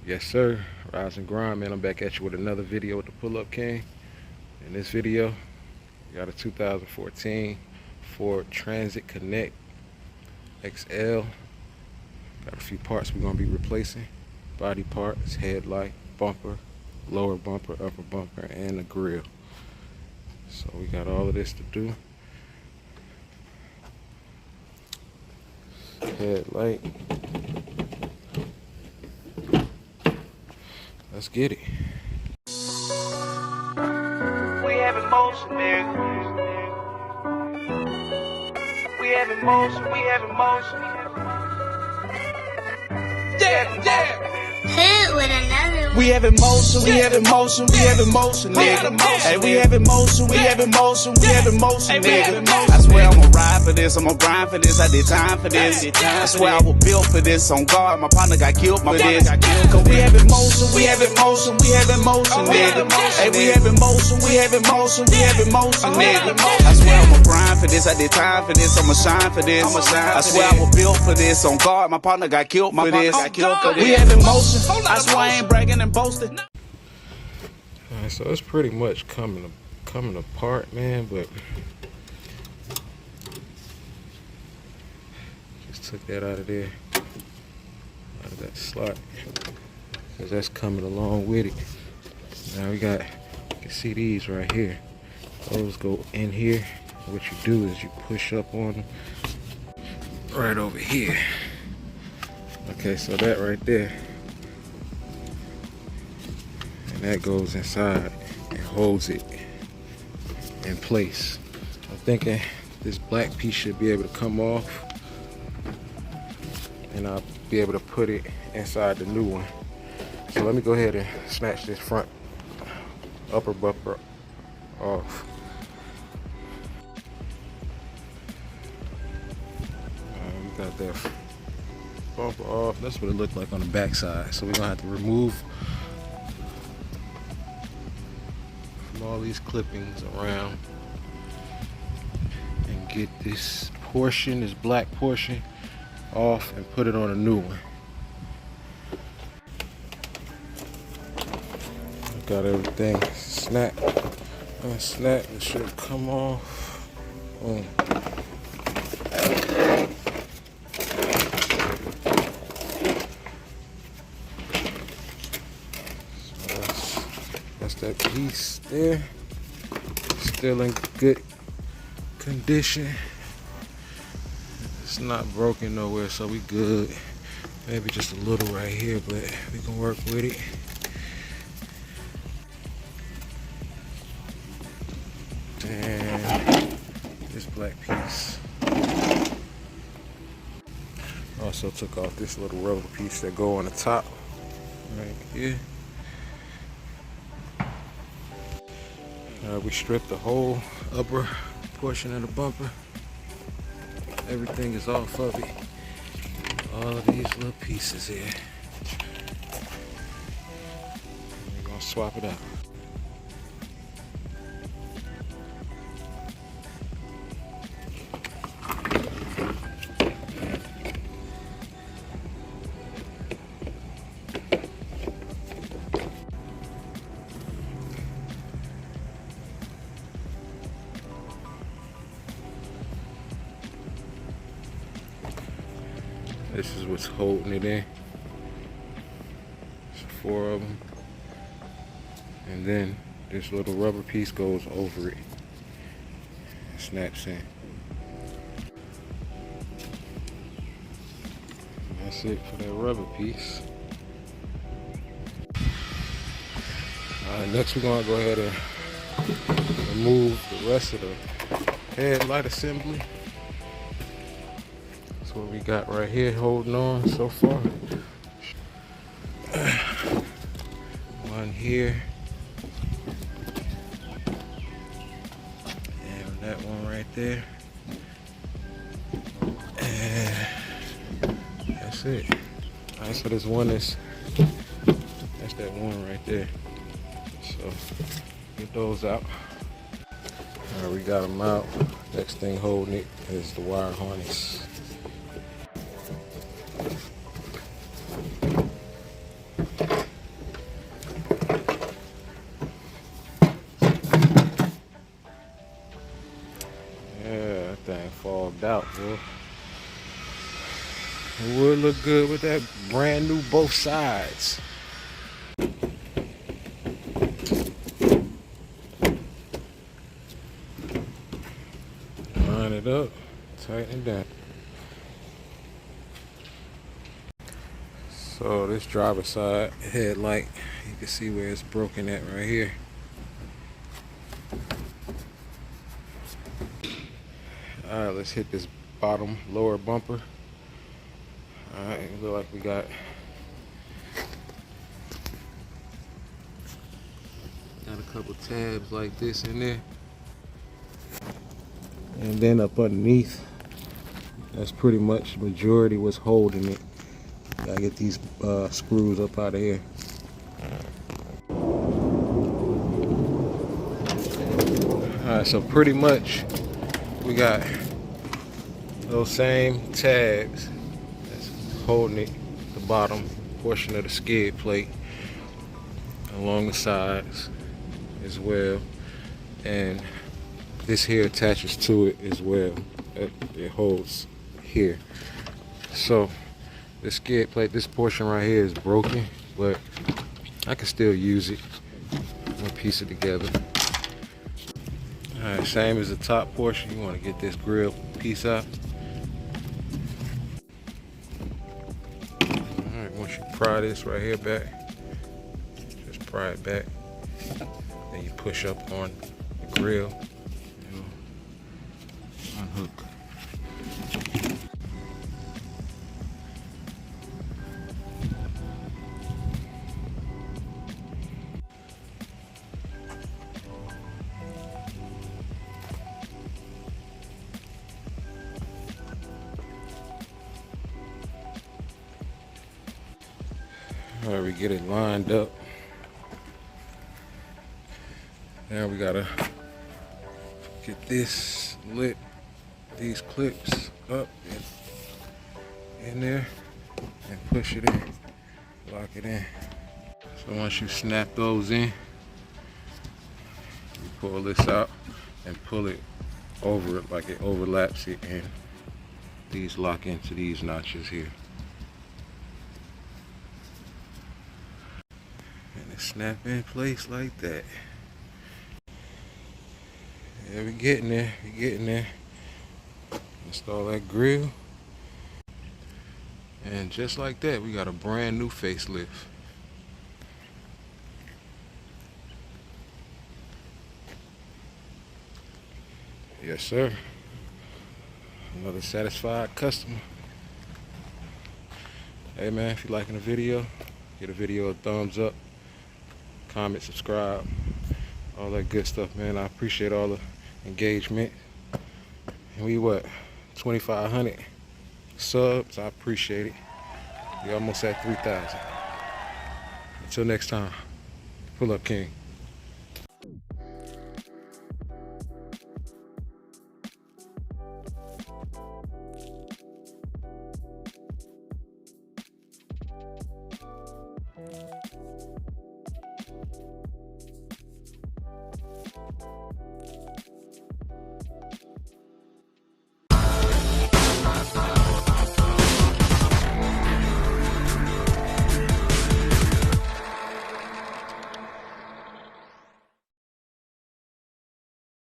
Yes sir, rise and grind, man. I'm back at you with another video with the pull-up king. In this video, we got a 2014 Ford Transit Connect XL. Got a few parts we're gonna be replacing. Body parts, headlight, bumper, lower bumper, upper bumper, and the grill. So we got all of this to do. Headlight. Let's get it. We have emotion, nigga. We have emotion, we have emotion. Yeah. Hit with another one. We have emotion, we have emotion, we have emotion, nigga. Hey, we have emotion, we have emotion, we have emotion, nigga. I swear I'ma ride for this, I'ma grind for this, I did time for this. I swear I was built for this, on guard, my partner got killed for this. Cause we have emotion, we have emotion, we have emotion, nigga. Hey, we have emotion, we have emotion, we have emotion, nigga. I swear I'ma grind for this, I did time for this, I'ma shine for this. I swear I was built for this, on guard, my partner got killed for this. We have emotion, I swear I ain't bragging and boasting. Alright, so it's pretty much coming apart, man, but just took that out of there, out of that slot, because that's coming along with it. Now we got, you can see these right here. Those go in here. What you do is you push up on them right over here. Okay, so that right there, and that goes inside and holds it in place. I'm thinking this black piece should be able to come off, and I'll be able to put it inside the new one. So let me go ahead and snatch this front upper bumper off. We got that bumper off. That's what it looked like on the back side. So we're gonna have to remove all these clippings around and get this portion, this black portion, off and put it on a new one. Got everything snapped, unsnapped. It should come off. Boom. That's that piece there. Still in good condition. It's not broken nowhere, so we good. Maybe just a little right here, but we can work with it. And this black piece. Also took off this little rubber piece that go on the top right here. We stripped the whole upper portion of the bumper. Everything is off of it. All of these little pieces here. We're gonna swap it out. This is what's holding it in. There's 4 of them. And then this little rubber piece goes over it and snaps in. And that's it for that rubber piece. Alright, next we're gonna go ahead and remove the rest of the headlight assembly. What we got right here holding on so far. One here. And that one right there. And that's it. Alright, so this one is, that's that one right there. So get those out. Alright, we got them out. Next thing holding it is the wire harness. out, boy. It would look good with that brand new both sides. Line it up, tighten it down. So this driver side headlight, you can see where it's broken at right here. Alright, let's hit this bottom lower bumper. Alright, it look like we got a couple tabs like this in there. And then up underneath, that's pretty much the majority what's holding it. Gotta get these screws up out of here. Alright, so pretty much we got those same tabs that's holding it, the bottom portion of the skid plate along the sides as well, and this here attaches to it as well. It holds here. So the skid plate, this portion right here is broken, but I can still use it and piece it together. Alright, same as the top portion, you want to get this grill piece out. Alright, once you pry this right here back, just pry it back, then you push up on the grill and unhook. Alright, we get it lined up. Now we gotta get this lit, these clips up and in there, and push it in, lock it in. So once you snap those in, you pull this out and pull it over it like it overlaps it, and these lock into these notches here. And it snap in place like that. Yeah, we're getting there, we're getting there. Install that grill. And just like that, we got a brand new facelift. Yes, sir. Another satisfied customer. Hey man, if you're liking the video, give the video a thumbs up, comment, subscribe, all that good stuff, man. I appreciate all the engagement. And we 2,500 subs. I appreciate it. We almost at 3,000. Until next time, pull up, King.